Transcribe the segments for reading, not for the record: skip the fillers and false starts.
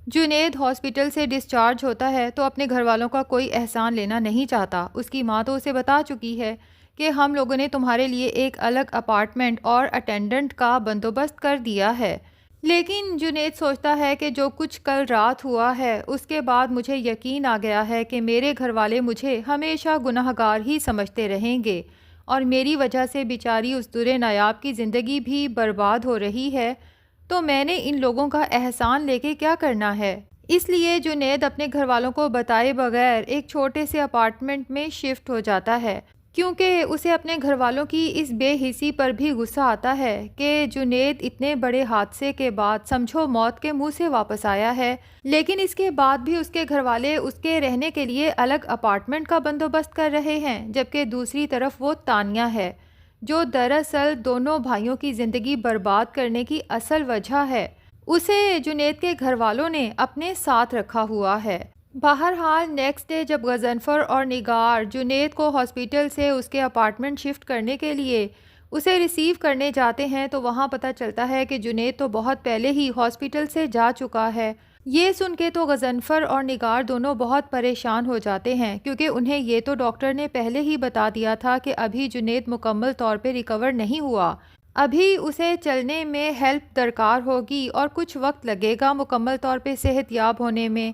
Junaid hospital سے discharge ہوتا ہے تو اپنے گھر والوں کا کوئی احسان لینا نہیں چاہتا۔ اس کی ماں تو اسے بتا چکی ہے کہ ہم لوگوں نے تمہارے لیے ایک الگ اپارٹمنٹ اور اٹینڈنٹ کا بندوبست کر دیا ہے، لیکن جنید سوچتا ہے کہ جو کچھ کل رات ہوا ہے اس کے بعد مجھے یقین آ گیا ہے کہ میرے گھر والے مجھے ہمیشہ گناہ گار ہی سمجھتے رہیں گے اور میری وجہ سے بیچاری اس درے نایاب کی زندگی بھی برباد ہو رہی ہے، تو میں نے ان لوگوں کا احسان لے کے کیا کرنا ہے۔ اس لیے جنید اپنے گھر والوں کو بتائے بغیر ایک چھوٹے سے اپارٹمنٹ میں شفٹ ہو جاتا ہے، کیونکہ اسے اپنے گھر والوں کی اس بے حسی پر بھی غصہ آتا ہے کہ جنید اتنے بڑے حادثے کے بعد سمجھو موت کے منہ سے واپس آیا ہے، لیکن اس کے بعد بھی اس کے گھر والے اس کے رہنے کے لیے الگ اپارٹمنٹ کا بندوبست کر رہے ہیں، جبکہ دوسری طرف وہ تانیہ ہے جو دراصل دونوں بھائیوں کی زندگی برباد کرنے کی اصل وجہ ہے، اسے جنید کے گھر والوں نے اپنے ساتھ رکھا ہوا ہے۔ بہرحال نیکسٹ ڈے جب غضنفر اور نگار جنید کو ہاسپٹل سے اس کے اپارٹمنٹ شفٹ کرنے کے لیے اسے ریسیو کرنے جاتے ہیں تو وہاں پتہ چلتا ہے کہ جنید تو بہت پہلے ہی ہاسپٹل سے جا چکا ہے۔ یہ سن کے تو غضنفر اور نگار دونوں بہت پریشان ہو جاتے ہیں، کیونکہ انہیں یہ تو ڈاکٹر نے پہلے ہی بتا دیا تھا کہ ابھی جنید مکمل طور پہ ریکور نہیں ہوا، ابھی اسے چلنے میں ہیلپ درکار ہوگی اور کچھ وقت لگے گا مکمل طور پہ صحت یاب ہونے میں۔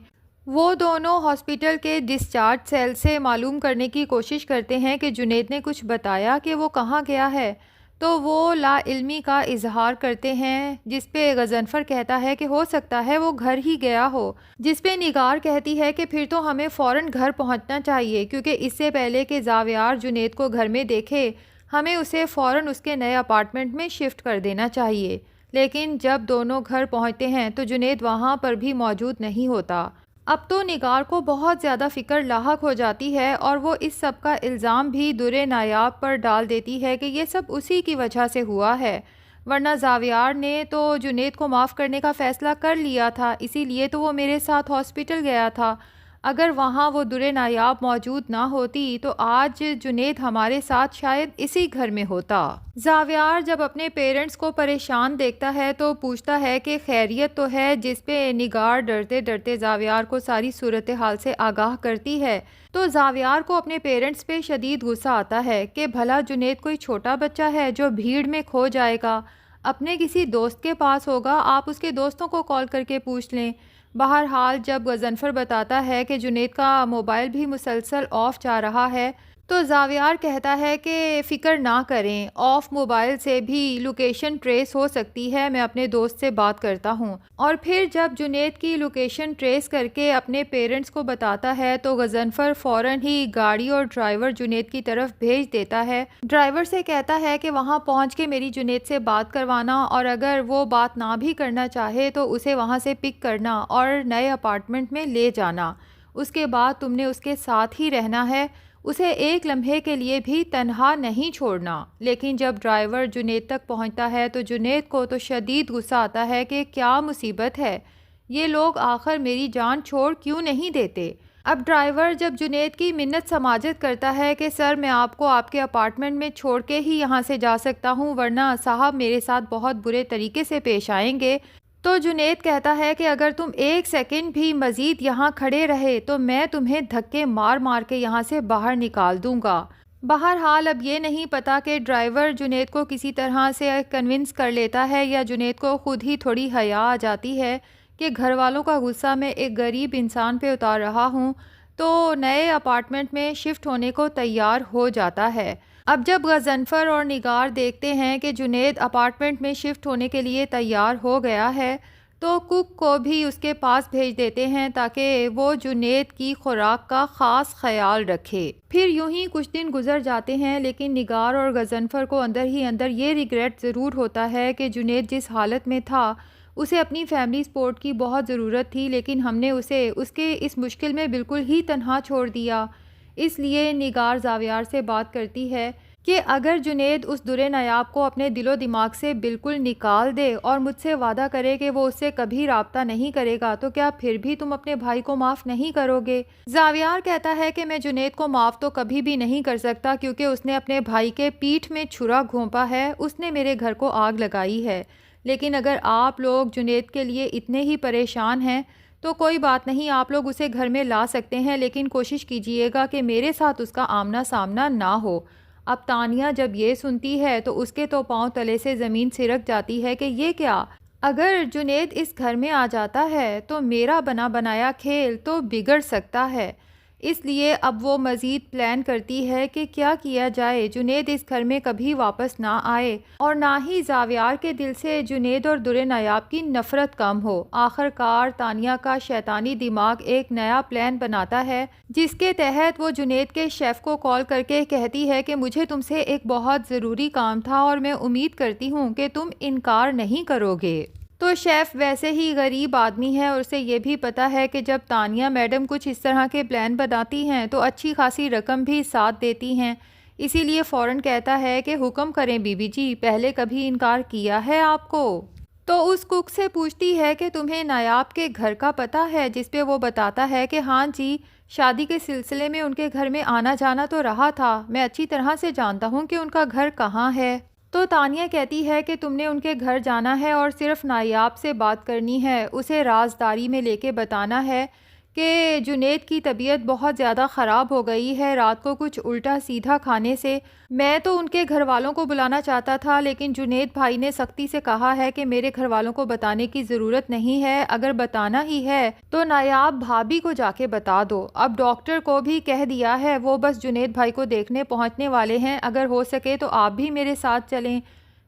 وہ دونوں ہاسپٹل کے ڈسچارج سیل سے معلوم کرنے کی کوشش کرتے ہیں کہ جنید نے کچھ بتایا کہ وہ کہاں گیا ہے، تو وہ لا علمی کا اظہار کرتے ہیں، جس پہ غضنفر کہتا ہے کہ ہو سکتا ہے وہ گھر ہی گیا ہو، جس پہ نگار کہتی ہے کہ پھر تو ہمیں فوراً گھر پہنچنا چاہیے، کیونکہ اس سے پہلے کہ زاویار جنید کو گھر میں دیکھے ہمیں اسے فوراً اس کے نئے اپارٹمنٹ میں شفٹ کر دینا چاہیے۔ لیکن جب دونوں گھر پہنچتے ہیں تو جنید وہاں پر بھی موجود نہیں ہوتا۔ اب تو نگار کو بہت زیادہ فکر لاحق ہو جاتی ہے اور وہ اس سب کا الزام بھی درے نایاب پر ڈال دیتی ہے کہ یہ سب اسی کی وجہ سے ہوا ہے، ورنہ زاویار نے تو جنید کو معاف کرنے کا فیصلہ کر لیا تھا، اسی لیے تو وہ میرے ساتھ ہاسپٹل گیا تھا۔ اگر وہاں وہ درے نایاب موجود نہ ہوتی تو آج جنید ہمارے ساتھ شاید اسی گھر میں ہوتا۔ زاویار جب اپنے پیرنٹس کو پریشان دیکھتا ہے تو پوچھتا ہے کہ خیریت تو ہے، جس پہ نگار ڈرتے ڈرتے زاویار کو ساری صورتحال سے آگاہ کرتی ہے، تو زاویار کو اپنے پیرنٹس پہ شدید غصہ آتا ہے کہ بھلا جنید کوئی چھوٹا بچہ ہے جو بھیڑ میں کھو جائے گا، اپنے کسی دوست کے پاس ہوگا، آپ اس کے دوستوں کو کال کر کے پوچھ لیں۔ بہرحال جب غضنفر بتاتا ہے کہ جنید کا موبائل بھی مسلسل آف جا رہا ہے تو زاویار کہتا ہے کہ فکر نہ کریں، آف موبائل سے بھی لوکیشن ٹریس ہو سکتی ہے، میں اپنے دوست سے بات کرتا ہوں۔ اور پھر جب جنید کی لوکیشن ٹریس کر کے اپنے پیرنٹس کو بتاتا ہے تو غضنفر فوراً ہی گاڑی اور ڈرائیور جنید کی طرف بھیج دیتا ہے، ڈرائیور سے کہتا ہے کہ وہاں پہنچ کے میری جنید سے بات کروانا، اور اگر وہ بات نہ بھی کرنا چاہے تو اسے وہاں سے پک کرنا اور نئے اپارٹمنٹ میں لے جانا، اس کے بعد تم نے اس کے ساتھ ہی رہنا ہے، اسے ایک لمحے کے لیے بھی تنہا نہیں چھوڑنا۔ لیکن جب ڈرائیور جنید تک پہنچتا ہے تو جنید کو تو شدید غصہ آتا ہے کہ کیا مصیبت ہے، یہ لوگ آخر میری جان چھوڑ کیوں نہیں دیتے۔ اب ڈرائیور جب جنید کی منت سماجت کرتا ہے کہ سر میں آپ کو آپ کے اپارٹمنٹ میں چھوڑ کے ہی یہاں سے جا سکتا ہوں، ورنہ صاحب میرے ساتھ بہت برے طریقے سے پیش آئیں گے، تو جنید کہتا ہے کہ اگر تم ایک سیکنڈ بھی مزید یہاں کھڑے رہے تو میں تمہیں دھکے مار مار کے یہاں سے باہر نکال دوں گا۔ بہرحال اب یہ نہیں پتا کہ ڈرائیور جنید کو کسی طرح سے کنونس کر لیتا ہے یا جنید کو خود ہی تھوڑی حیا آ جاتی ہے کہ گھر والوں کا غصہ میں ایک غریب انسان پہ اتار رہا ہوں، تو نئے اپارٹمنٹ میں شفٹ ہونے کو تیار ہو جاتا ہے۔ اب جب غضنفر اور نگار دیکھتے ہیں کہ جنید اپارٹمنٹ میں شفٹ ہونے کے لیے تیار ہو گیا ہے تو کک کو بھی اس کے پاس بھیج دیتے ہیں تاکہ وہ جنید کی خوراک کا خاص خیال رکھے۔ پھر یوں ہی کچھ دن گزر جاتے ہیں، لیکن نگار اور غضنفر کو اندر ہی اندر یہ ریگریٹ ضرور ہوتا ہے کہ جنید جس حالت میں تھا اسے اپنی فیملی سپورٹ کی بہت ضرورت تھی، لیکن ہم نے اسے اس کے اس مشکل میں بالکل ہی تنہا چھوڑ دیا۔ اس لیے نگار زاویار سے بات کرتی ہے کہ اگر جنید اس درے نایاب کو اپنے دل و دماغ سے بالکل نکال دے اور مجھ سے وعدہ کرے کہ وہ اس سے کبھی رابطہ نہیں کرے گا تو کیا پھر بھی تم اپنے بھائی کو معاف نہیں کرو گے؟ زاویار کہتا ہے کہ میں جنید کو معاف تو کبھی بھی نہیں کر سکتا، کیونکہ اس نے اپنے بھائی کے پیٹھ میں چھرا گھونپا ہے، اس نے میرے گھر کو آگ لگائی ہے، لیکن اگر آپ لوگ جنید کے لیے اتنے ہی پریشان ہیں تو کوئی بات نہیں، آپ لوگ اسے گھر میں لا سکتے ہیں، لیکن کوشش کیجئے گا کہ میرے ساتھ اس کا آمنا سامنا نہ ہو۔ اب تانیہ جب یہ سنتی ہے تو اس کے تو پاؤں تلے سے زمین سرک جاتی ہے کہ یہ کیا؟ اگر جنید اس گھر میں آ جاتا ہے تو میرا بنا بنایا کھیل تو بگڑ سکتا ہے۔ اس لیے اب وہ مزید پلان کرتی ہے کہ کیا کیا جائے جنید اس گھر میں کبھی واپس نہ آئے، اور نہ ہی زاویار کے دل سے جنید اور در نایاب کی نفرت کم ہو۔ آخر کار تانیہ کا شیطانی دماغ ایک نیا پلان بناتا ہے، جس کے تحت وہ جنید کے شیف کو کال کر کے کہتی ہے کہ مجھے تم سے ایک بہت ضروری کام تھا اور میں امید کرتی ہوں کہ تم انکار نہیں کرو گے۔ تو شیف ویسے ہی غریب آدمی ہے اور اسے یہ بھی پتا ہے کہ جب تانیہ میڈم کچھ اس طرح کے پلان بناتی ہیں تو اچھی خاصی رقم بھی ساتھ دیتی ہیں، اسی لیے فوراً کہتا ہے کہ حکم کریں بی بی جی، پہلے کبھی انکار کیا ہے آپ کو؟ تو اس کک سے پوچھتی ہے کہ تمہیں نایاب کے گھر کا پتہ ہے، جس پہ وہ بتاتا ہے کہ ہاں جی، شادی کے سلسلے میں ان کے گھر میں آنا جانا تو رہا تھا، میں اچھی طرح سے جانتا ہوں کہ ان کا گھر کہاں ہے۔ تو تانیہ کہتی ہے کہ تم نے ان کے گھر جانا ہے اور صرف نایاب سے بات کرنی ہے، اسے رازداری میں لے کے بتانا ہے کہ جنید کی طبیعت بہت زیادہ خراب ہو گئی ہے رات کو کچھ الٹا سیدھا کھانے سے۔ میں تو ان کے گھر والوں کو بلانا چاہتا تھا، لیکن جنید بھائی نے سختی سے کہا ہے کہ میرے گھر والوں کو بتانے کی ضرورت نہیں ہے، اگر بتانا ہی ہے تو نایاب بھابھی کو جا کے بتا دو۔ اب ڈاکٹر کو بھی کہہ دیا ہے، وہ بس جنید بھائی کو دیکھنے پہنچنے والے ہیں، اگر ہو سکے تو آپ بھی میرے ساتھ چلیں۔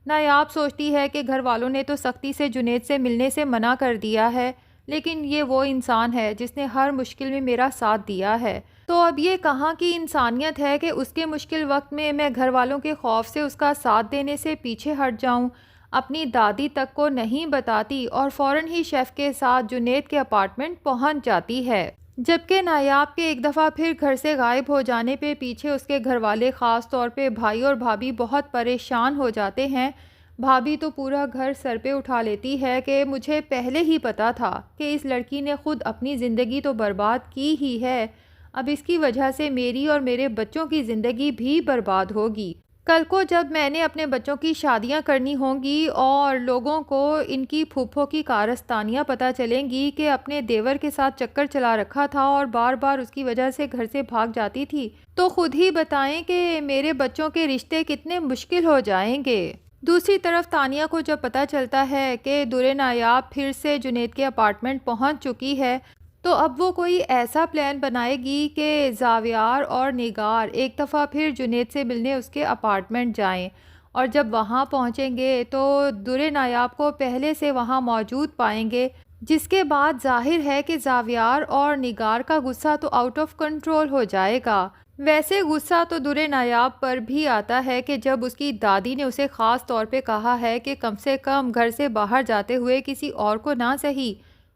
نایاب سوچتی ہے کہ گھر والوں نے تو سختی سے جنید سے ملنے سے منع کر دیا ہے، لیکن یہ وہ انسان ہے جس نے ہر مشکل میں میرا ساتھ دیا ہے، تو اب یہ کہاں کی انسانیت ہے کہ اس کے مشکل وقت میں گھر والوں کے خوف سے اس کا ساتھ دینے سے پیچھے ہٹ جاؤں۔ اپنی دادی تک کو نہیں بتاتی اور فوراً ہی شیف کے ساتھ جنید کے اپارٹمنٹ پہنچ جاتی ہے، جبکہ نایاب کے ایک دفعہ پھر گھر سے غائب ہو جانے پہ پیچھے اس کے گھر والے، خاص طور پہ بھائی اور بھابھی، بہت پریشان ہو جاتے ہیں۔ بھابھی تو پورا گھر سر پہ اٹھا لیتی ہے کہ مجھے پہلے ہی پتا تھا کہ اس لڑکی نے خود اپنی زندگی تو برباد کی ہی ہے، اب اس کی وجہ سے میری اور میرے بچوں کی زندگی بھی برباد ہوگی۔ کل کو جب میں نے اپنے بچوں کی شادیاں کرنی ہوں گی اور لوگوں کو ان کی پھوپھوں کی کارستانیاں پتہ چلیں گی کہ اپنے دیور کے ساتھ چکر چلا رکھا تھا اور بار بار اس کی وجہ سے گھر سے بھاگ جاتی تھی، تو خود ہی بتائیں کہ میرے بچوں کے رشتے کتنے مشکل ہو جائیں گے۔ دوسری طرف تانیہ کو جب پتہ چلتا ہے کہ در نایاب پھر سے جنید کے اپارٹمنٹ پہنچ چکی ہے، تو اب وہ کوئی ایسا پلان بنائے گی کہ زاویار اور نگار ایک دفعہ پھر جنید سے ملنے اس کے اپارٹمنٹ جائیں، اور جب وہاں پہنچیں گے تو در نایاب کو پہلے سے وہاں موجود پائیں گے، جس کے بعد ظاہر ہے کہ زاویار اور نگار کا غصہ تو آؤٹ آف کنٹرول ہو جائے گا۔ ویسے غصہ تو در نایاب پر بھی آتا ہے کہ جب اس کی دادی نے اسے خاص طور پہ کہا ہے کہ کم سے کم گھر سے باہر جاتے ہوئے کسی اور کو نہ صحیح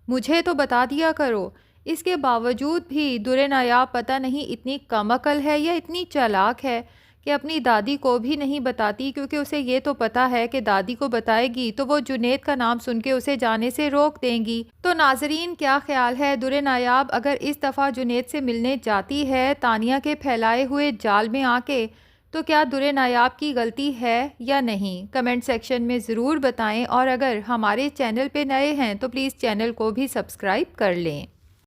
مجھے تو بتا دیا کرو، اس کے باوجود بھی در نایاب پتہ نہیں اتنی کم عقل ہے یا اتنی چالاک ہے کہ اپنی دادی کو بھی نہیں بتاتی، کیونکہ اسے یہ تو پتا ہے کہ دادی کو بتائے گی تو وہ جنید کا نام سن کے اسے جانے سے روک دیں گی۔ تو ناظرین، کیا خیال ہے، در نایاب اگر اس دفعہ جنید سے ملنے جاتی ہے تانیہ کے پھیلائے ہوئے جال میں آ کے، تو کیا در نایاب کی غلطی ہے یا نہیں؟ کمنٹ سیکشن میں ضرور بتائیں، اور اگر ہمارے چینل پہ نئے ہیں تو پلیز چینل کو بھی سبسکرائب کر لیں۔